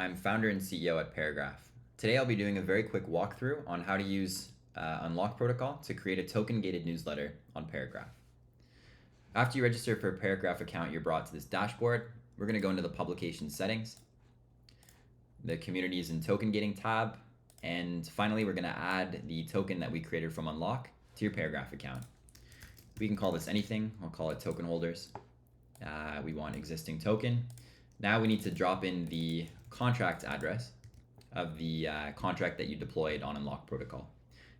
I'm founder and CEO at Paragraph. Today I'll be doing a very quick walkthrough on how to use Unlock Protocol to create a token-gated newsletter on Paragraph. After you register for a Paragraph account, you're brought to this dashboard. We're going to go into the publication settings, the communities and token gating tab, and finally we're going to add the token that we created from Unlock to your Paragraph account. We can call this anything. I'll call it token holders. We want existing token. Now we need to drop in the contract address of the contract that you deployed on Unlock Protocol.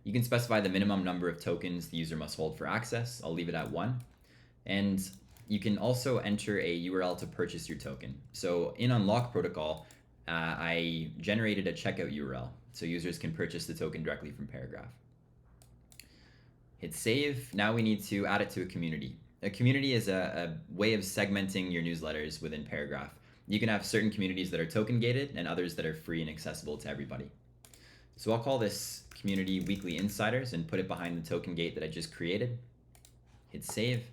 You can specify the minimum number of tokens the user must hold for access. I'll leave it at 1. And you can also enter a URL to purchase your token. So in Unlock Protocol, I generated a checkout URL so users can purchase the token directly from Paragraph. Hit save. Now we need to add it to a community. A community is a way of segmenting your newsletters within Paragraph. You can have certain communities that are token gated and others that are free and accessible to everybody. So I'll call this community Weekly Insiders and put it behind the token gate that I just created. Hit save.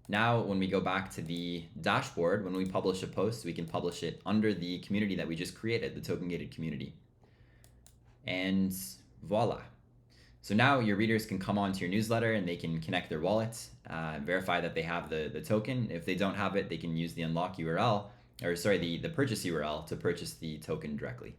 Now when we go back to the dashboard, when we publish a post, we can publish it under the community that we just created, the token gated community. And voila. So now your readers can come onto your newsletter and they can connect their wallets, verify that they have the token. If they don't have it, they can use the unlock URL, or sorry, the purchase URL to purchase the token directly.